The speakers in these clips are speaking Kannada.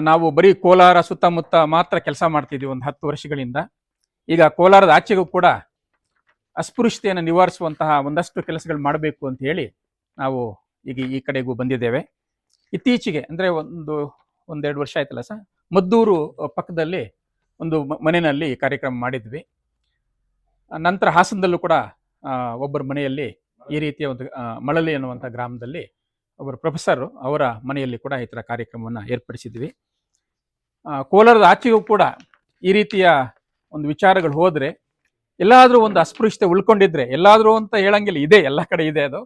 ನಾವು ಬರೀ ಕೋಲಾರ ಸುತ್ತಮುತ್ತ ಮಾತ್ರ ಕೆಲಸ ಮಾಡ್ತಿದ್ವಿ ಒಂದು 10 ವರ್ಷಗಳಿಂದ. ಈಗ ಕೋಲಾರದ ಆಚೆಗೂ ಕೂಡ ಅಸ್ಪೃಶ್ಯತೆಯನ್ನು ನಿವಾರಿಸುವಂತಹ ಒಂದಷ್ಟು ಕೆಲಸಗಳು ಮಾಡಬೇಕು ಅಂತ ಹೇಳಿ ನಾವು ಈಗ ಈ ಕಡೆಗೂ ಬಂದಿದ್ದೇವೆ. ಇತ್ತೀಚೆಗೆ ಅಂದರೆ ಒಂದೆರಡು ವರ್ಷ ಆಯ್ತಲ್ಲ ಸರ್, ಮದ್ದೂರು ಪಕ್ಕದಲ್ಲಿ ಒಂದು ಮನೆಯಲ್ಲಿ ಕಾರ್ಯಕ್ರಮ ಮಾಡಿದ್ವಿ. ನಂತರ ಹಾಸನದಲ್ಲೂ ಕೂಡ ಒಬ್ಬರ ಮನೆಯಲ್ಲಿ ಈ ರೀತಿಯ ಒಂದು ಮಳಲಿ ಅನ್ನುವಂಥ ಗ್ರಾಮದಲ್ಲಿ ಒಬ್ಬರು ಪ್ರೊಫೆಸರ್ ಅವರ ಮನೆಯಲ್ಲಿ ಕೂಡ ಈ ಥರ ಕಾರ್ಯಕ್ರಮವನ್ನು ಏರ್ಪಡಿಸಿದ್ವಿ. ಕೋಲಾರದ ಆಚೆಗೂ ಕೂಡ ಈ ರೀತಿಯ ಒಂದು ವಿಚಾರಗಳು ಹೋದರೆ, ಎಲ್ಲಾದರೂ ಒಂದು ಅಸ್ಪೃಶ್ಯತೆ ಉಳ್ಕೊಂಡಿದ್ರೆ, ಎಲ್ಲಾದರೂ ಅಂತ ಹೇಳಂಗಿಲ್ಲ, ಇದೆ, ಎಲ್ಲ ಕಡೆ ಇದೆ ಅದು.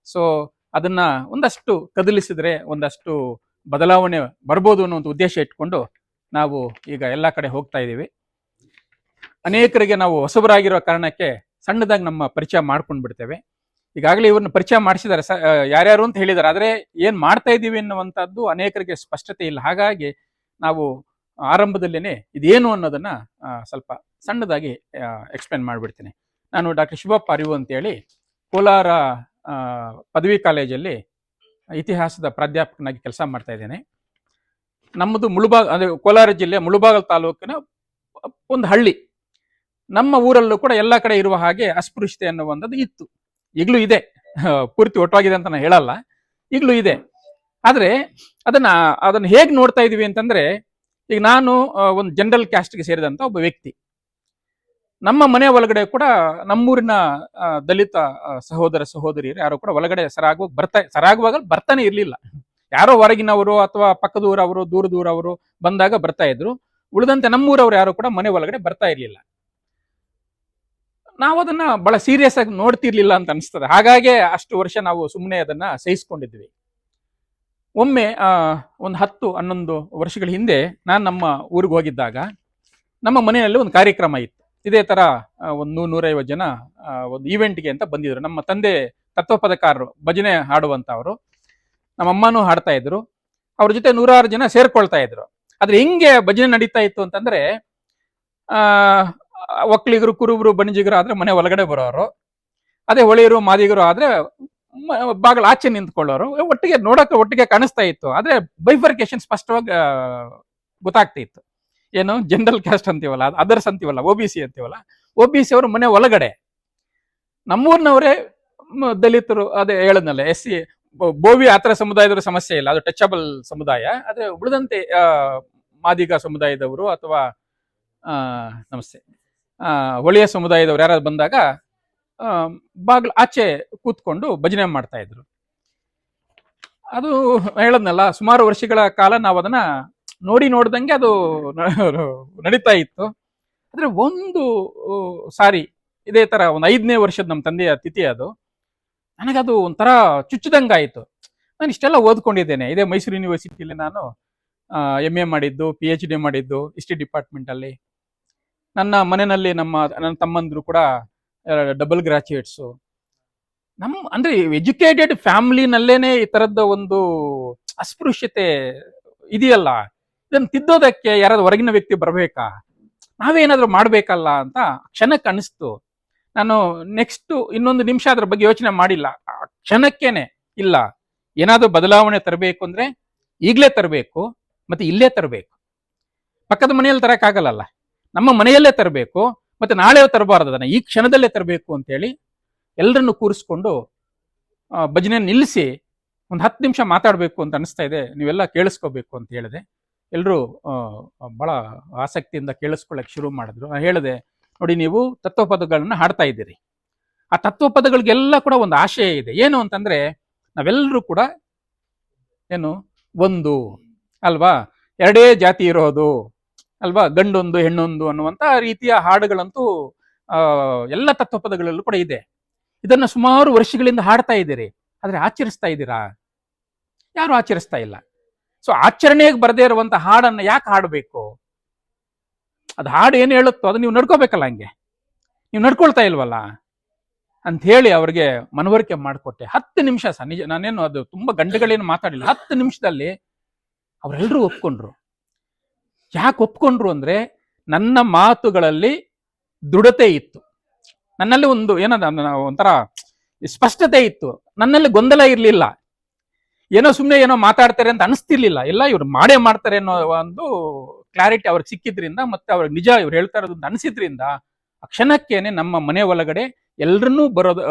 ಸೊ ಅದನ್ನ ಒಂದಷ್ಟು ಕದಲಿಸಿದ್ರೆ ಒಂದಷ್ಟು ಬದಲಾವಣೆ ಬರ್ಬೋದು ಅನ್ನೋ ಒಂದು ಉದ್ದೇಶ ಇಟ್ಕೊಂಡು ನಾವು ಈಗ ಎಲ್ಲ ಕಡೆ ಹೋಗ್ತಾ ಇದ್ದೀವಿ. ಅನೇಕರಿಗೆ ನಾವು ಹೊಸಬರಾಗಿರೋ ಕಾರಣಕ್ಕೆ ಸಣ್ಣದಾಗಿ ನಮ್ಮ ಪರಿಚಯ ಮಾಡ್ಕೊಂಡು ಬಿಡ್ತೇವೆ. ಈಗಾಗಲೇ ಇವ್ರನ್ನ ಪರಿಚಯ ಮಾಡಿಸಿದ್ದಾರೆ, ಯಾರ್ಯಾರು ಅಂತ ಹೇಳಿದ್ದಾರೆ, ಆದರೆ ಏನು ಮಾಡ್ತಾ ಇದ್ದೀವಿ ಅನ್ನುವಂಥದ್ದು ಅನೇಕರಿಗೆ ಸ್ಪಷ್ಟತೆ ಇಲ್ಲ. ಹಾಗಾಗಿ ನಾವು ಆರಂಭದಲ್ಲೇನೆ ಇದೇನು ಅನ್ನೋದನ್ನ ಸ್ವಲ್ಪ ಸಣ್ಣದಾಗಿ ಎಕ್ಸ್ಪ್ಲೇನ್ ಮಾಡಿಬಿಡ್ತೀನಿ. ನಾನು ಡಾಕ್ಟರ್ ಶಿವಪ್ಪ ಅರಿವು ಅಂತೇಳಿ ಕೋಲಾರ ಪದವಿ ಕಾಲೇಜಲ್ಲಿ ಇತಿಹಾಸದ ಪ್ರಾಧ್ಯಾಪಕನಾಗಿ ಕೆಲಸ ಮಾಡ್ತಾ ಇದ್ದೇನೆ. ನಮ್ಮದು ಅಂದರೆ ಕೋಲಾರ ಜಿಲ್ಲೆ ಮುಳುಬಾಗಲ್ ತಾಲೂಕಿನ ಒಂದು ಹಳ್ಳಿ. ನಮ್ಮ ಊರಲ್ಲೂ ಕೂಡ ಎಲ್ಲ ಕಡೆ ಇರುವ ಹಾಗೆ ಅಸ್ಪೃಶ್ಯತೆ ಅನ್ನುವಂಥದ್ದು ಇತ್ತು, ಈಗಲೂ ಇದೆ. ಪೂರ್ತಿ ಒಟ್ಟವಾಗಿದೆ ಅಂತ ನಾನು ಹೇಳಲ್ಲ, ಈಗಲೂ ಇದೆ. ಆದರೆ ಅದನ್ನು ಹೇಗೆ ನೋಡ್ತಾ ಇದೀವಿ ಅಂತಂದ್ರೆ, ಈಗ ನಾನು ಒಂದು ಜನರಲ್ ಕ್ಯಾಸ್ಟ್ಗೆ ಸೇರಿದಂಥ ಒಬ್ಬ ವ್ಯಕ್ತಿ. ನಮ್ಮ ಮನೆ ಒಳಗಡೆ ಕೂಡ ನಮ್ಮೂರಿನ ದಲಿತ ಸಹೋದರ ಸಹೋದರಿಯರು ಯಾರು ಕೂಡ ಒಳಗಡೆ ಸರಾಗುವಾಗ ಬರ್ತಾನೆ ಇರಲಿಲ್ಲ. ಯಾರೋ ಹೊರಗಿನವರು ಅಥವಾ ಪಕ್ಕದ ಊರವರು, ದೂರದವರು ಬಂದಾಗ ಬರ್ತಾ ಇದ್ರು. ಉಳಿದಂತೆ ನಮ್ಮೂರವರು ಯಾರು ಕೂಡ ಮನೆ ಒಳಗಡೆ ಬರ್ತಾ ಇರಲಿಲ್ಲ. ನಾವು ಅದನ್ನ ಬಹಳ ಸೀರಿಯಸ್ ಆಗಿ ನೋಡ್ತಿರ್ಲಿಲ್ಲ ಅಂತ ಅನಿಸ್ತದೆ. ಹಾಗಾಗಿ ಅಷ್ಟು ವರ್ಷ ನಾವು ಸುಮ್ಮನೆ ಅದನ್ನ ಸಹಿಸ್ಕೊಂಡಿದ್ವಿ. ಒಮ್ಮೆ ಒಂದು 10-11 ವರ್ಷಗಳ ಹಿಂದೆ ನಾನು ನಮ್ಮ ಊರಿಗೆ ಹೋಗಿದ್ದಾಗ ನಮ್ಮ ಮನೆಯಲ್ಲಿ ಒಂದು ಕಾರ್ಯಕ್ರಮ ಇತ್ತು. ಇದೇ ತರ ಒಂದು 150 ಜನ ಒಂದು ಈವೆಂಟ್ಗೆ ಅಂತ ಬಂದಿದ್ರು. ನಮ್ಮ ತಂದೆ ತತ್ವಪದಕಾರರು, ಭಜನೆ ಹಾಡುವಂತವರು, ನಮ್ಮ ಅಮ್ಮನೂ ಹಾಡ್ತಾ ಇದ್ರು. ಅವ್ರ ಜೊತೆ 100 ಜನ ಸೇರ್ಕೊಳ್ತಾ ಇದ್ರು. ಆದ್ರೆ ಹೆಂಗೆ ಭಜನೆ ನಡೀತಾ ಇತ್ತು ಅಂತಂದ್ರೆ, ಒಕ್ಕಲಿಗರು, ಕುರುಬರು, ಬಣಿಜಿಗರು ಆದ್ರೆ ಮನೆ ಒಳಗಡೆ ಬರೋರು, ಅದೇ ಹೊಳೆಯರು ಮಾದಿಗರು ಆದ್ರೆ ಬಾಗಿಲ ಆಚೆ ನಿಂತ್ಕೊಳ್ಳೋರು. ಒಟ್ಟಿಗೆ ಕಾಣಿಸ್ತಾ ಇತ್ತು. ಆದ್ರೆ ಬೈಫರ್ಕೇಶನ್ ಸ್ಪಷ್ಟವಾಗಿ ಗೊತ್ತಾಗ್ತಾ ಇತ್ತು. ಏನು ಜನರಲ್ ಕ್ಯಾಸ್ಟ್ ಅಂತೀವಲ್ಲ, ಅದರ್ಸ್ ಅಂತೀವಲ್ಲ, OBC ಅಂತೀವಲ್ಲ, OBC ಅವರು ಮನೆ ಒಳಗಡೆ, ನಮ್ಮೂರಿನವರೇ ದಲಿತರು, ಅದೇ ಹೇಳದ್ನಲ್ಲ, SC ಬೋವಿ ಆತರ ಸಮುದಾಯದವರ ಸಮಸ್ಯೆ ಇಲ್ಲ, ಅದು ಟಚಬಲ್ ಸಮುದಾಯ. ಆದ್ರೆ ಉಳಿದಂತೆ ಮಾದಿಗ ಸಮುದಾಯದವರು ಅಥವಾ ನಮಸ್ತೆ ಹೊಳೆಯ ಸಮುದಾಯದವರು ಯಾರಾದ್ರು ಬಂದಾಗ ಬಾಗಿಲು ಆಚೆ ಕೂತ್ಕೊಂಡು ಭಜನೆ ಮಾಡ್ತಾ ಇದ್ರು. ಅದು ಹೇಳದ್ನಲ್ಲ, ಸುಮಾರು ವರ್ಷಗಳ ಕಾಲ ನಾವು ಅದನ್ನ ನೋಡ್ದಂಗೆ ಅದು ನಡೀತಾ ಇತ್ತು. ಆದ್ರೆ ಒಂದು ಸಾರಿ ಇದೇ ತರ ಒಂದು 5ನೇ ವರ್ಷದ ನಮ್ಮ ತಂದೆಯ ತಿಥಿ ಅದು, ನನಗದು ಒಂಥರ ಚುಚ್ಚದಂಗಾಯಿತು. ನಾನು ಇಷ್ಟೆಲ್ಲ ಓದ್ಕೊಂಡಿದ್ದೇನೆ, ಇದೇ ಮೈಸೂರು ಯೂನಿವರ್ಸಿಟಿಯಲ್ಲಿ ನಾನು MA ಮಾಡಿದ್ದು, PhD ಮಾಡಿದ್ದು ಹಿಸ್ಟ್ರಿ ಡಿಪಾರ್ಟ್ಮೆಂಟ್ ಅಲ್ಲಿ. ನನ್ನ ಮನೆಯಲ್ಲಿ ನನ್ನ ತಮ್ಮಂದ್ರು ಕೂಡ ಡಬಲ್ ಗ್ರಾಜುಯೇಟ್ಸು. ಅಂದ್ರೆ ಎಜುಕೇಟೆಡ್ ಫ್ಯಾಮಿಲಿನಲ್ಲೇನೆ ಈ ತರದ ಒಂದು ಅಸ್ಪೃಶ್ಯತೆ ಇದೆಯಲ್ಲ, ಇದನ್ನು ತಿದ್ದೋದಕ್ಕೆ ಯಾರಾದ್ರೂ ಹೊರಗಿನ ವ್ಯಕ್ತಿ ಬರ್ಬೇಕಾ, ನಾವೇನಾದ್ರೂ ಮಾಡ್ಬೇಕಲ್ಲ ಅಂತ ಕ್ಷಣಕ್ಕೆ ಅನಿಸ್ತು. ನಾನು ನೆಕ್ಸ್ಟ್ ಇನ್ನೊಂದು ನಿಮಿಷ ಅದ್ರ ಬಗ್ಗೆ ಯೋಚನೆ ಮಾಡಿಲ್ಲ. ಕ್ಷಣಕ್ಕೇನೆ ಇಲ್ಲ, ಏನಾದ್ರೂ ಬದಲಾವಣೆ ತರಬೇಕು ಅಂದ್ರೆ ಈಗಲೇ ತರಬೇಕು, ಮತ್ತೆ ಇಲ್ಲೇ ತರಬೇಕು. ಪಕ್ಕದ ಮನೆಯಲ್ಲಿ ತರಕ್ಕಾಗಲ್ಲ, ನಮ್ಮ ಮನೆಯಲ್ಲೇ ತರಬೇಕು, ಮತ್ತೆ ನಾಳೆ ತರಬಾರ್ದು, ಅದನ್ನ ಈ ಕ್ಷಣದಲ್ಲೇ ತರಬೇಕು ಅಂತೇಳಿ ಎಲ್ಲರನ್ನು ಕೂರಿಸ್ಕೊಂಡು ಭಜನೆ ನಿಲ್ಲಿಸಿ ಒಂದು 10 ನಿಮಿಷ ಮಾತಾಡಬೇಕು ಅಂತ ಅನಿಸ್ತಾ ಇದೆ, ನೀವೆಲ್ಲ ಕೇಳಿಸ್ಕೋಬೇಕು ಅಂತ ಹೇಳಿದೆ. ಎಲ್ಲರೂ ಬಹಳ ಆಸಕ್ತಿಯಿಂದ ಕೇಳಿಸ್ಕೊಳ್ಳಕ್ಕೆ ಶುರು ಮಾಡಿದ್ರು. ನಾನು ಹೇಳಿದೆ, ನೋಡಿ, ನೀವು ತತ್ವಪದಗಳನ್ನ ಹಾಡ್ತಾ ಇದ್ದೀರಿ, ಆ ತತ್ವಪದಗಳಿಗೆಲ್ಲ ಕೂಡ ಒಂದು ಆಶಯ ಇದೆ. ಏನು ಅಂತಂದ್ರೆ, ನಾವೆಲ್ಲರೂ ಕೂಡ ಏನು ಒಂದು ಅಲ್ವಾ, ಎರಡೇ ಜಾತಿ ಇರೋದು ಅಲ್ವಾ, ಗಂಡೊಂದು ಹೆಣ್ಣೊಂದು ಅನ್ನುವಂತ ರೀತಿಯ ಹಾಡುಗಳಂತೂ ಎಲ್ಲ ತತ್ವಪದಗಳಲ್ಲೂ ಕೂಡ ಇದೆ. ಇದನ್ನ ಸುಮಾರು ವರ್ಷಗಳಿಂದ ಹಾಡ್ತಾ ಇದ್ದೀರಿ, ಆದ್ರೆ ಆಚರಿಸ್ತಾ ಇದ್ದೀರಾ? ಯಾರು ಆಚರಿಸ್ತಾ ಇಲ್ಲ. ಸೊ ಆಚರಣೆಗೆ ಬರದೇ ಇರುವಂತ ಹಾಡನ್ನ ಯಾಕೆ ಹಾಡಬೇಕು? ಅದು ಹಾಡು ಏನು ಹೇಳುತ್ತೋ ಅದು ನೀವು ನಡ್ಕೋಬೇಕಲ್ಲ, ಹಂಗೆ ನೀವು ನಡ್ಕೊಳ್ತಾ ಇಲ್ವಲ್ಲ ಅಂತ ಹೇಳಿ ಅವ್ರಿಗೆ ಮನವರಿಕೆ ಮಾಡಿಕೊಟ್ಟೆ. 10 ನಿಮಿಷ ಸಹ, ನಿಜ, ನಾನೇನು ಅದು ತುಂಬಾ ಗಂಟೆಗಳೇನು ಮಾತಾಡಿಲ್ಲ. 10 ನಿಮಿಷದಲ್ಲಿ ಅವರೆಲ್ಲರೂ ಒಪ್ಕೊಂಡ್ರು. ಯಾಕೆ ಒಪ್ಕೊಂಡ್ರು ಅಂದ್ರೆ, ನನ್ನ ಮಾತುಗಳಲ್ಲಿ ದೃಢತೆ ಇತ್ತು, ನನ್ನಲ್ಲಿ ಒಂಥರ ಸ್ಪಷ್ಟತೆ ಇತ್ತು, ನನ್ನಲ್ಲಿ ಗೊಂದಲ ಇರಲಿಲ್ಲ. ಏನೋ ಸುಮ್ಮನೆ ಏನೋ ಮಾತಾಡ್ತಾರೆ ಅಂತ ಅನಿಸ್ತಿರ್ಲಿಲ್ಲ, ಎಲ್ಲ ಇವ್ರು ಮಾಡೇ ಮಾಡ್ತಾರೆ ಅನ್ನೋ ಒಂದು ಕ್ಲಾರಿಟಿ ಅವ್ರಿಗೆ ಸಿಕ್ಕಿದ್ರಿಂದ, ಮತ್ತೆ ಅವ್ರಿಗೆ ನಿಜ ಇವ್ರು ಹೇಳ್ತಾ ಇರೋದು ಅಂತ ಅನಿಸಿದ್ರಿಂದ ಆ ಕ್ಷಣಕ್ಕೇನೆ ನಮ್ಮ ಮನೆ ಒಳಗಡೆ ಎಲ್ರನ್ನೂ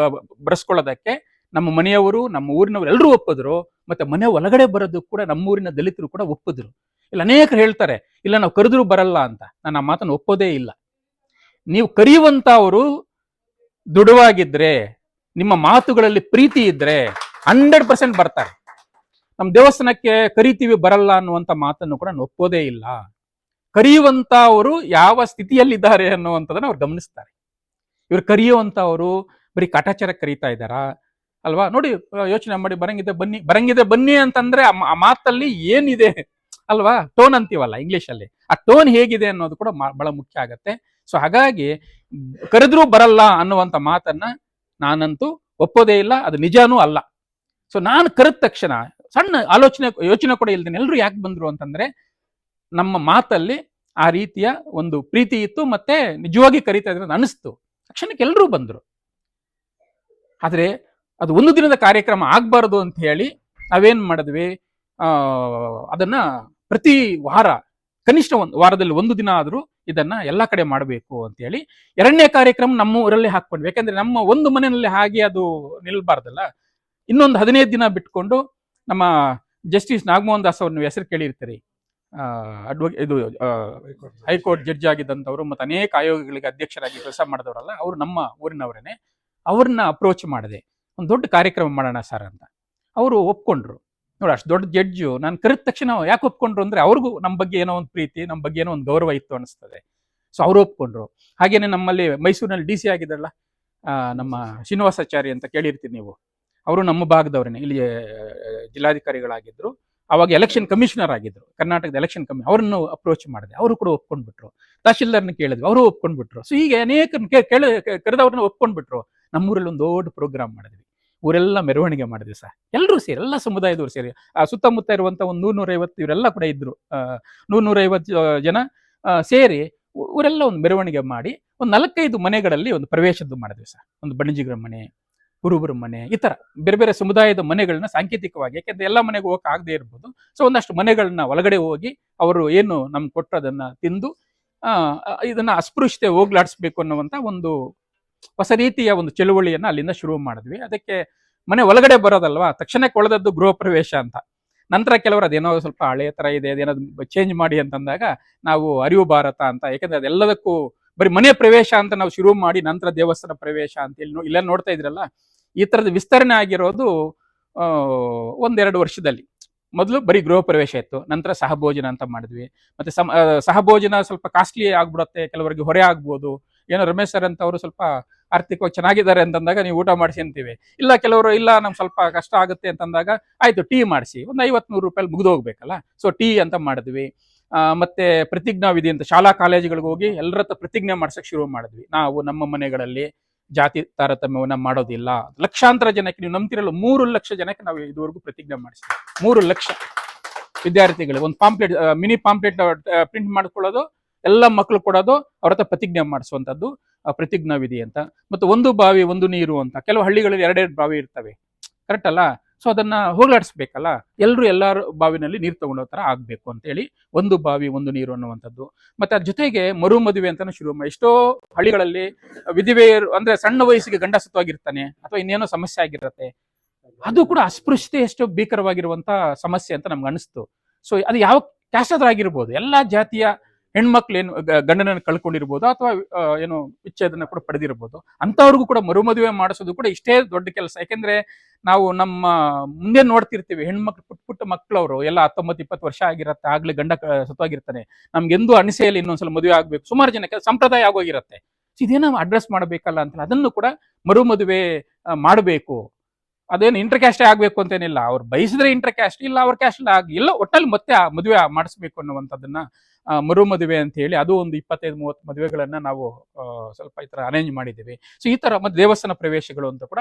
ಬರೆಸ್ಕೊಳ್ಳೋದಕ್ಕೆ ನಮ್ಮ ಮನೆಯವರು, ನಮ್ಮ ಊರಿನವರು ಎಲ್ಲರೂ ಒಪ್ಪಿದ್ರು. ಮತ್ತೆ ಮನೆ ಒಳಗಡೆ ಬರೋದು ಕೂಡ ನಮ್ಮೂರಿನ ದಲಿತರು ಕೂಡ ಒಪ್ಪಿದ್ರು. ಇಲ್ಲ ಅನೇಕರು ಹೇಳ್ತಾರೆ, ಇಲ್ಲ ನಾವು ಕರೆದ್ರು ಬರಲ್ಲ ಅಂತ. ನಾನು ಆ ಮಾತನ್ನು ಒಪ್ಪೋದೇ ಇಲ್ಲ. ನೀವು ಕರೆಯುವಂತ ಅವರು ದೃಢವಾಗಿದ್ರೆ, ನಿಮ್ಮ ಮಾತುಗಳಲ್ಲಿ ಪ್ರೀತಿ ಇದ್ರೆ 100% ಬರ್ತಾರೆ. ನಮ್ಮ ದೇವಸ್ಥಾನಕ್ಕೆ ಕರಿತೀವಿ ಬರಲ್ಲ ಅನ್ನುವಂಥ ಮಾತನ್ನು ಕೂಡ ನಾನು ಒಪ್ಪೋದೇ ಇಲ್ಲ. ಕರೆಯುವಂತ ಅವರು ಯಾವ ಸ್ಥಿತಿಯಲ್ಲಿದ್ದಾರೆ ಅನ್ನುವಂಥದ್ದನ್ನು ಅವ್ರು ಗಮನಿಸ್ತಾರೆ. ಇವ್ರು ಕರೆಯುವಂತ ಅವರು ಬರೀ ಕಾಟಾಚಾರ ಕರೀತಾ ಇದ್ದಾರಾ ಅಲ್ವಾ? ನೋಡಿ, ಯೋಚನೆ ಮಾಡಿ, ಬರಂಗಿದೆ ಬನ್ನಿ ಅಂತಂದ್ರೆ ಆ ಮಾತಲ್ಲಿ ಏನಿದೆ ಅಲ್ವಾ? ಟೋನ್ ಅಂತೀವಲ್ಲ ಇಂಗ್ಲಿಷ್ ಅಲ್ಲಿ, ಆ ಟೋನ್ ಹೇಗಿದೆ ಅನ್ನೋದು ಕೂಡ ಬಹಳ ಮುಖ್ಯ ಆಗತ್ತೆ. ಸೊ ಹಾಗಾಗಿ ಕರೆದ್ರೂ ಬರಲ್ಲ ಅನ್ನುವಂಥ ಮಾತನ್ನ ನಾನಂತೂ ಒಪ್ಪೋದೇ ಇಲ್ಲ, ಅದು ನಿಜಾನೂ ಅಲ್ಲ. ಸೊ ನಾನು ಕರೆದ ತಕ್ಷಣ ಸಣ್ಣ ಯೋಚನೆ ಕೂಡ ಇಲ್ದೇನೆ ಎಲ್ಲರೂ ಯಾಕೆ ಬಂದ್ರು ಅಂತಂದ್ರೆ, ನಮ್ಮ ಮಾತಲ್ಲಿ ಆ ರೀತಿಯ ಒಂದು ಪ್ರೀತಿ ಇತ್ತು, ಮತ್ತೆ ನಿಜವಾಗಿ ಕರೀತಾ ಇದ್ರೆ ಅನಿಸ್ತು. ತಕ್ಷಣಕ್ಕೆ ಎಲ್ಲರೂ ಬಂದ್ರು. ಆದ್ರೆ ಅದು ಒಂದು ದಿನದ ಕಾರ್ಯಕ್ರಮ ಆಗ್ಬಾರ್ದು ಅಂತ ಹೇಳಿ ನಾವೇನ್ ಮಾಡಿದ್ವಿ, ಅದನ್ನ ಪ್ರತಿ ವಾರ, ಕನಿಷ್ಠ ಒಂದು ವಾರದಲ್ಲಿ ಒಂದು ದಿನ ಆದ್ರೂ ಇದನ್ನ ಎಲ್ಲಾ ಕಡೆ ಮಾಡಬೇಕು ಅಂತ ಹೇಳಿ 2ನೇ ಕಾರ್ಯಕ್ರಮ ನಮ್ಮ ಊರಲ್ಲೇ ಹಾಕೊಂಡ್ವಿ. ಯಾಕಂದ್ರೆ ನಮ್ಮ ಒಂದು ಮನೆಯಲ್ಲಿ ಹಾಗೆ ಅದು ನಿಲ್ಬಾರ್ದಲ್ಲ. ಇನ್ನೊಂದು 15 ದಿನ ಬಿಟ್ಕೊಂಡು ನಮ್ಮ ಜಸ್ಟಿಸ್ ನಾಗಮೋಹನ್ ದಾಸ್ ಅವ್ರ ನೀವು ಹೆಸರು ಕೇಳಿರ್ತೀರಿ, ಹೈಕೋರ್ಟ್ ಜಡ್ಜ್ ಆಗಿದ್ದಂಥವ್ರು, ಮತ್ತೆ ಅನೇಕ ಆಯೋಗಗಳಿಗೆ ಅಧ್ಯಕ್ಷರಾಗಿ ಕೆಲಸ ಮಾಡಿದವರಲ್ಲ, ಅವರು ನಮ್ಮ ಊರಿನವರೇನೆ. ಅವ್ರನ್ನ ಅಪ್ರೋಚ್ ಮಾಡಿದೆ, ಒಂದು ದೊಡ್ಡ ಕಾರ್ಯಕ್ರಮ ಮಾಡೋಣ ಸರ್ ಅಂತ. ಅವರು ಒಪ್ಕೊಂಡ್ರು. ನೋಡಿ, ಅಷ್ಟು ದೊಡ್ಡ ಜಡ್ಜು ನಾನು ಕರೆದ ತಕ್ಷಣ ಯಾಕೆ ಒಪ್ಕೊಂಡ್ರು ಅಂದ್ರೆ, ಅವ್ರಿಗೂ ನಮ್ಮ ಬಗ್ಗೆ ಏನೋ ಒಂದು ಪ್ರೀತಿ, ನಮ್ಮ ಬಗ್ಗೆ ಏನೋ ಒಂದು ಗೌರವ ಇತ್ತು ಅನಿಸ್ತದೆ. ಸೊ ಅವ್ರು ಒಪ್ಕೊಂಡ್ರು. ಹಾಗೇನೆ ನಮ್ಮಲ್ಲಿ ಮೈಸೂರಿನಲ್ಲಿ DC ಆಗಿದ್ರಲ್ಲ ನಮ್ಮ ಶ್ರೀನಿವಾಸಾಚಾರಿ ಅಂತ ಕೇಳಿರ್ತೀರಿ ನೀವು, ಅವರು ನಮ್ಮ ಭಾಗದವ್ರೇನೆ, ಇಲ್ಲಿ ಜಿಲ್ಲಾಧಿಕಾರಿಗಳಾಗಿದ್ರು, ಅವಾಗ ಎಲೆಕ್ಷನ್ ಕಮಿಷನರ್ ಆಗಿದ್ರು, ಕರ್ನಾಟಕದ ಎಲೆಕ್ಷನ್ ಅವ್ರನ್ನು ಅಪ್ರೋಚ್ ಮಾಡಿದೆ, ಅವರು ಕೂಡ ಒಪ್ಕೊಂಡ್ಬಿಟ್ರು. ತಹಶೀಲ್ದಾರ್ನ ಕೇಳಿದ್ವಿ, ಅವರು ಒಪ್ಕೊಂಡ್ಬಿಟ್ರು. ಸೊ ಹೀಗೆ ಅನೇಕ ಕರೆದವ್ರನ್ನ ಒಪ್ಕೊಂಡ್ಬಿಟ್ರು. ನಮ್ಮೂರಲ್ಲಿ ಒಂದು ದೊಡ್ಡ ಪ್ರೋಗ್ರಾಮ್ ಮಾಡಿದ್ವಿ, ಊರೆಲ್ಲ ಮೆರವಣಿಗೆ ಮಾಡಿದ್ವಿ ಸರ್, ಎಲ್ಲರೂ ಸೇರಿ, ಎಲ್ಲ ಸಮುದಾಯದವರು ಸೇರಿ. ಆ ಸುತ್ತಮುತ್ತ ಇರುವಂತ ಒಂದು 100-150 ಇವರೆಲ್ಲ ಕೂಡ ಇದ್ರು, 100-150 ಜನ ಸೇರಿ ಊರೆಲ್ಲ ಒಂದು ಮೆರವಣಿಗೆ ಮಾಡಿ ಒಂದು 4-5 ಮನೆಗಳಲ್ಲಿ ಒಂದು ಪ್ರವೇಶದ್ದು ಮಾಡಿದ್ವಿ ಸರ್. ಒಂದು ಬಣಿಜಿಗರ ಮನೆ, ಕುರುಬರ ಮನೆ, ಈ ತರ ಬೇರೆ ಬೇರೆ ಸಮುದಾಯದ ಮನೆಗಳನ್ನ ಸಾಂಕೇತಿಕವಾಗಿ, ಯಾಕೆಂದ್ರೆ ಎಲ್ಲ ಮನೆಗೂ ಹೋಗಕ್ಕೆ ಆಗದೆ ಇರ್ಬೋದು, ಸೊ ಒಂದಷ್ಟು ಮನೆಗಳನ್ನ ಒಳಗಡೆ ಹೋಗಿ ಅವರು ಏನು ನಮ್ಗೆ ಕೊಟ್ಟದನ್ನ ತಿಂದು ಇದನ್ನ ಅಸ್ಪೃಶ್ಯತೆ ಹೋಗ್ಲಾಡಿಸ್ಬೇಕು ಅನ್ನುವಂತ ಒಂದು ಹೊಸ ರೀತಿಯ ಒಂದು ಚಳುವಳಿಯನ್ನ ಅಲ್ಲಿಂದ ಶುರು ಮಾಡಿದ್ವಿ. ಅದಕ್ಕೆ ಮನೆ ಒಳಗಡೆ ಬರೋದಲ್ವಾ, ತಕ್ಷಣಕ್ಕೆ ಒಳದದ್ದು ಗೃಹ ಪ್ರವೇಶ ಅಂತ. ನಂತರ ಕೆಲವರು ಅದೇನೋ ಸ್ವಲ್ಪ ಹಳೆಯ ತರ ಇದೆ, ಅದೇನಾದ್ರು ಚೇಂಜ್ ಮಾಡಿ ಅಂತಂದಾಗ ನಾವು ಅರಿವು ಭಾರತ ಅಂತ, ಯಾಕಂದ್ರೆ ಅದೆಲ್ಲದಕ್ಕೂ ಬರೀ ಮನೆ ಪ್ರವೇಶ ಅಂತ ನಾವು ಶುರು ಮಾಡಿ ನಂತರ ದೇವಸ್ಥಾನ ಪ್ರವೇಶ ಅಂತ ಹೇಳಿ ಇಲ್ಲ ನೋಡ್ತಾ ಇದ್ರಲ್ಲ, ಈ ತರದ ವಿಸ್ತರಣೆ ಆಗಿರೋದು 1-2 ವರ್ಷದಲ್ಲಿ. ಮೊದಲು ಬರೀ ಗೃಹ ಪ್ರವೇಶ ಇತ್ತು, ನಂತರ ಸಹಭೋಜನ ಅಂತ ಮಾಡಿದ್ವಿ. ಮತ್ತೆ ಸಹಭೋಜನ ಸ್ವಲ್ಪ ಕಾಸ್ಟ್ಲಿ ಆಗ್ಬಿಡುತ್ತೆ, ಕೆಲವರಿಗೆ ಹೊರೆ ಆಗ್ಬೋದು. ಏನೋ ರಮೇಶ್ ಸರ್ ಅಂತ ಅವರು ಸ್ವಲ್ಪ ಆರ್ಥಿಕವಾಗಿ ಚೆನ್ನಾಗಿದ್ದಾರೆ ಅಂತಂದಾಗ ನೀವು ಊಟ ಮಾಡಿಸಿ ಅಂತೀವಿ. ಇಲ್ಲ ಕೆಲವರು ಇಲ್ಲ ನಮ್ಗೆ ಸ್ವಲ್ಪ ಕಷ್ಟ ಆಗುತ್ತೆ ಅಂತಂದಾಗ ಆಯ್ತು ಟೀ ಮಾಡಿಸಿ, ಒಂದು 50-100 ರೂಪಾಯಿ ಮುಗಿದು ಹೋಗ್ಬೇಕಲ್ಲ, ಸೊ ಟೀ ಅಂತ ಮಾಡಿದ್ವಿ. ಮತ್ತೆ ಪ್ರತಿಜ್ಞಾ ವಿಧಿ ಅಂತ ಶಾಲಾ ಕಾಲೇಜುಗಳಿಗೆ ಹೋಗಿ ಎಲ್ಲರ ಹತ್ರ ಪ್ರತಿಜ್ಞೆ ಮಾಡ್ಸಕ್ ಶುರು ಮಾಡಿದ್ವಿ. ನಾವು ನಮ್ಮ ಮನೆಗಳಲ್ಲಿ ಜಾತಿ ತಾರತಮ್ಯವನ್ನ ಮಾಡೋದಿಲ್ಲ. ಲಕ್ಷಾಂತರ ಜನಕ್ಕೆ, ನೀವು ನಂಬ್ತಿರಲ್ಲ, 3 ಲಕ್ಷ ಜನಕ್ಕೆ ನಾವು ಇದುವರೆಗೂ ಪ್ರತಿಜ್ಞೆ ಮಾಡಿಸ್ತೀವಿ. 3 ಲಕ್ಷ ವಿದ್ಯಾರ್ಥಿಗಳು ಒಂದು ಪಾಂಪ್ಲೆಟ್, ಮಿನಿ ಪಾಂಪ್ಲೆಟ್ ಪ್ರಿಂಟ್ ಮಾಡ್ಕೊಳ್ಳೋದು, ಎಲ್ಲ ಮಕ್ಕಳು ಕೊಡೋದು, ಅವ್ರ ಹತ್ರ ಪ್ರತಿಜ್ಞೆ ಮಾಡಿಸುವಂತದ್ದು ಪ್ರತಿಜ್ಞಾ ವಿಧಿ ಅಂತ. ಮತ್ತೆ ಒಂದು ಬಾವಿ ಒಂದು ನೀರು ಅಂತ, ಕೆಲವು ಹಳ್ಳಿಗಳಲ್ಲಿ 2 ಬಾವಿ ಇರ್ತವೆ, ಕರೆಕ್ಟ್ ಅಲ್ಲ? ಸೊ ಅದನ್ನ ಹೋಗ್ಲಾಡಿಸ್ಬೇಕಲ್ಲ, ಎಲ್ಲರೂ ಬಾವಿನಲ್ಲಿ ನೀರು ತಗೊಂಡೋ ತರ ಆಗ್ಬೇಕು ಅಂತ ಹೇಳಿ ಒಂದು ಬಾವಿ ಒಂದು ನೀರು ಅನ್ನುವಂಥದ್ದು. ಮತ್ತೆ ಅದ್ರ ಜೊತೆಗೆ ಮರು ಮದುವೆ ಅಂತಾನು ಶುರು ಮಾಡಿ, ಎಷ್ಟೋ ಹಳ್ಳಿಗಳಲ್ಲಿ ವಿಧವೆಯರು ಅಂದ್ರೆ ಸಣ್ಣ ವಯಸ್ಸಿಗೆ ಗಂಡ ಸತ್ತವಾಗಿರ್ತಾನೆ ಅಥವಾ ಇನ್ನೇನೋ ಸಮಸ್ಯೆ ಆಗಿರುತ್ತೆ, ಅದು ಕೂಡ ಅಸ್ಪೃಶ್ಯತೆ ಎಷ್ಟೋ ಭೀಕರವಾಗಿರುವಂತ ಸಮಸ್ಯೆ ಅಂತ ನಮ್ಗೆ ಅನಿಸ್ತು. ಸೊ ಅದು ಯಾವ ಕ್ಯಾಸ್ಟ್ ಆದ್ರೂ ಆಗಿರ್ಬೋದು, ಎಲ್ಲಾ ಜಾತಿಯ ಹೆಣ್ಮಕ್ಳು ಏನು ಗಂಡನನ್ನು ಕಳ್ಕೊಂಡಿರ್ಬೋದು ಅಥವಾ ಏನು ವಿಚ್ಛೇದನ ಕೂಡ ಪಡೆದಿರ್ಬೋದು, ಅಂತವ್ರಿಗೂ ಕೂಡ ಮರುಮದುವೆ ಮಾಡಿಸೋದು ಕೂಡ ಇಷ್ಟೇ ದೊಡ್ಡ ಕೆಲಸ. ಯಾಕೆಂದ್ರೆ ನಾವು ನಮ್ಮ ಮುಂದೆ ನೋಡ್ತಿರ್ತೀವಿ, ಹೆಣ್ಮಕ್ಳು ಪುಟ್ಟ ಮಕ್ಕಳವರು ಎಲ್ಲ 19-20 ವರ್ಷ ಆಗಿರತ್ತೆ, ಆಗ್ಲೇ ಗಂಡ ಸತ್ತವಾಗಿರ್ತಾನೆ, ನಮ್ಗೆಂದು ಅನಿಸೆಯಲ್ಲಿ ಇನ್ನೊಂದ್ಸಲ ಮದುವೆ ಆಗ್ಬೇಕು, ಸುಮಾರು ಜನಕ್ಕೆ ಸಂಪ್ರದಾಯ ಆಗೋಗಿರತ್ತೆ. ಇದೇನೋ ಅಡ್ರೆಸ್ ಮಾಡಬೇಕಲ್ಲ ಅಂತ ಅದನ್ನು ಕೂಡ ಮರುಮದುವೆ ಮಾಡಬೇಕು. ಅದೇನು ಇಂಟರ್ ಕ್ಯಾಸ್ಟೇ ಆಗ್ಬೇಕು ಅಂತೇನಿಲ್ಲ, ಅವ್ರು ಬಯಸಿದ್ರೆ ಇಂಟರ್ ಕ್ಯಾಸ್ಟ್, ಇಲ್ಲ ಅವ್ರ ಕ್ಯಾಸ್ಟ್ ಆಗಿ ಇಲ್ಲ, ಒಟ್ಟಲ್ಲಿ ಮತ್ತೆ ಆ ಮದುವೆ ಮಾಡಿಸ್ಬೇಕು ಅನ್ನುವಂಥದ್ದನ್ನ ಮರು ಮದುವೆ ಅಂತ ಹೇಳಿ ಅದು ಒಂದು 25-30 ಮದುವೆಗಳನ್ನ ನಾವು ಸ್ವಲ್ಪ ಈ ತರ ಅರೇಂಜ್ ಮಾಡಿದ್ದೀವಿ. ಸೊ ಈ ತರ ಮತ್ತೆ ದೇವಸ್ಥಾನ ಪ್ರವೇಶಗಳು ಅಂತ ಕೂಡ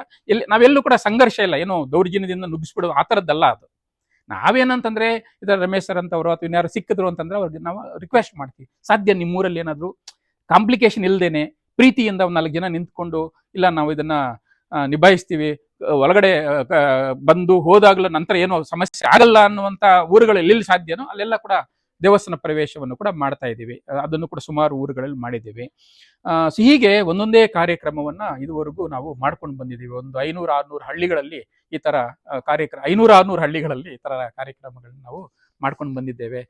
ನಾವೆಲ್ಲೂ ಕೂಡ ಸಂಘರ್ಷ ಇಲ್ಲ, ಏನೋ ದೌರ್ಜನ್ಯದಿಂದ ನುಗ್ಗಿಸ್ಬಿಡೋದು ಆ ಥರದ್ದಲ್ಲ. ಅದು ನಾವೇನಂತಂದ್ರೆ ಇದರ ರಮೇಶ್ ಸರ್ ಅಂತವ್ರು ಅಥವಾ ಇನ್ಯಾರು ಸಿಕ್ಕಿದ್ರು ಅಂತಂದ್ರೆ ಅವ್ರಿಗೆ ನಾವು ರಿಕ್ವೆಸ್ಟ್ ಮಾಡ್ತೀವಿ, ಸಾಧ್ಯ ನಿಮ್ಮೂರಲ್ಲಿ ಏನಾದ್ರು ಕಾಂಪ್ಲಿಕೇಶನ್ ಇಲ್ದೇನೆ ಪ್ರೀತಿಯಿಂದ 4 ಜನ ನಿಂತ್ಕೊಂಡು ಇಲ್ಲ ನಾವು ಇದನ್ನ ನಿಭಾಯಿಸ್ತೀವಿ, ಒಳಗಡೆ ಬಂದು ಹೋದಾಗಲೂ ನಂತರ ಏನೋ ಸಮಸ್ಯೆ ಆಗಲ್ಲ ಅನ್ನುವಂತ ಊರುಗಳು ಎಲ್ಲೆಲ್ಲಿ ಸಾಧ್ಯನೋ ಅಲ್ಲೆಲ್ಲ ಕೂಡ ದೇವಸ್ಥಾನ ಪ್ರವೇಶವನ್ನು ಕೂಡ ಮಾಡ್ತಾ ಇದ್ದೀವಿ. ಅದನ್ನು ಕೂಡ ಸುಮಾರು ಊರುಗಳಲ್ಲಿ ಮಾಡಿದ್ದೀವಿ. ಸೊ ಹೀಗೆ ಒಂದೊಂದೇ ಕಾರ್ಯಕ್ರಮವನ್ನ ಇದುವರೆಗೂ ನಾವು ಮಾಡ್ಕೊಂಡು ಬಂದಿದ್ದೀವಿ. ಒಂದು 500-600 ಹಳ್ಳಿಗಳಲ್ಲಿ ಈ ತರ 500-600 ಹಳ್ಳಿಗಳಲ್ಲಿ ಈ ತರ ಕಾರ್ಯಕ್ರಮಗಳನ್ನ ನಾವು ಮಾಡ್ಕೊಂಡು ಬಂದಿದ್ದೇವೆ.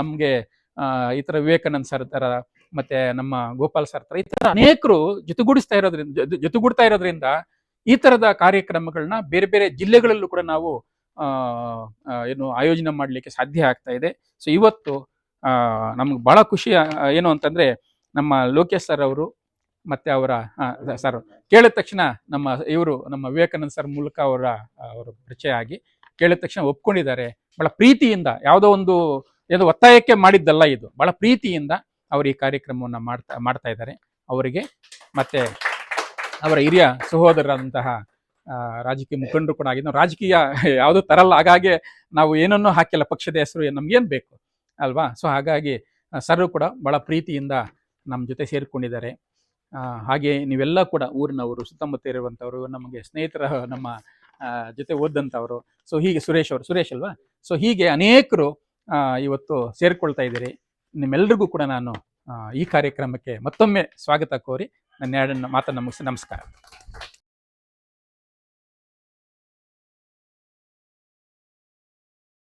ನಮ್ಗೆ ಈ ತರ ವಿವೇಕಾನಂದ್ ಸರ್ ತರ ಮತ್ತೆ ನಮ್ಮ ಗೋಪಾಲ್ ಸರ್ ತರ ಈ ತರ ಅನೇಕರು ಜೊತೆಗೂಡ್ತಾ ಇರೋದ್ರಿಂದ ಈ ತರದ ಕಾರ್ಯಕ್ರಮಗಳನ್ನ ಬೇರೆ ಬೇರೆ ಜಿಲ್ಲೆಗಳಲ್ಲೂ ಕೂಡ ನಾವು ಏನು ಆಯೋಜನೆ ಮಾಡ್ಲಿಕ್ಕೆ ಸಾಧ್ಯ ಆಗ್ತಾ ಇದೆ. ಸೊ ಇವತ್ತು ನಮ್ಗೆ ಬಹಳ ಖುಷಿ ಏನು ಅಂತಂದ್ರೆ ನಮ್ಮ ಲೋಕೇಶ್ ಸರ್ ಅವರು ಮತ್ತೆ ಅವರ ಸರ್ ಕೇಳಿದ ತಕ್ಷಣ ನಮ್ಮ ವಿವೇಕಾನಂದ ಸರ್ ಮೂಲಕ ಅವರ ಪರಿಚಯ ಆಗಿ ಕೇಳಿದ ತಕ್ಷಣ ಒಪ್ಕೊಂಡಿದ್ದಾರೆ. ಬಹಳ ಪ್ರೀತಿಯಿಂದ, ಯಾವುದೋ ಒಂದು ಏನು ಒತ್ತಾಯಕ್ಕೆ ಮಾಡಿದ್ದಲ್ಲ, ಇದು ಬಹಳ ಪ್ರೀತಿಯಿಂದ ಅವರು ಈ ಕಾರ್ಯಕ್ರಮವನ್ನ ಮಾಡ್ತಾ ಇದ್ದಾರೆ. ಅವರಿಗೆ ಮತ್ತೆ ಅವರ ಹಿರಿಯ ಸಹೋದರರಾದಂತಹ ರಾಜಕೀಯ ಮುಖಂಡರು ಕೂಡ ಆಗಿದ್ದು, ರಾಜಕೀಯ ಯಾವುದು ತರಲ್ಲ, ಹಾಗಾಗಿ ನಾವು ಏನನ್ನೂ ಹಾಕಿಲ್ಲ, ಪಕ್ಷದ ಹೆಸರು ನಮ್ಗೇನ್ ಬೇಕು ಅಲ್ವಾ. ಸೊ ಹಾಗಾಗಿ ಸರ್ ಕೂಡ ಬಹಳ ಪ್ರೀತಿಯಿಂದ ನಮ್ಮ ಜೊತೆ ಸೇರಿಕೊಂಡಿದ್ದಾರೆ. ಹಾಗೆ ನೀವೆಲ್ಲ ಕೂಡ ಊರಿನವರು, ಸುತ್ತಮುತ್ತ ಇರುವಂಥವ್ರು, ನಮಗೆ ಸ್ನೇಹಿತರ, ನಮ್ಮ ಜೊತೆ ಓದಂಥವ್ರು. ಸೊ ಹೀಗೆ ಸುರೇಶ್ ಅಲ್ವಾ. ಸೊ ಹೀಗೆ ಅನೇಕರು ಇವತ್ತು ಸೇರ್ಕೊಳ್ತಾ ಇದ್ದೀರಿ. ನಿಮ್ಮೆಲ್ಲರಿಗೂ ಕೂಡ ನಾನು ಈ ಕಾರ್ಯಕ್ರಮಕ್ಕೆ ಮತ್ತೊಮ್ಮೆ ಸ್ವಾಗತ ಕೋರಿ ನನ್ನ ಮಾತನ್ನು ಮುಗಿಸಿ ನಮಸ್ಕಾರ.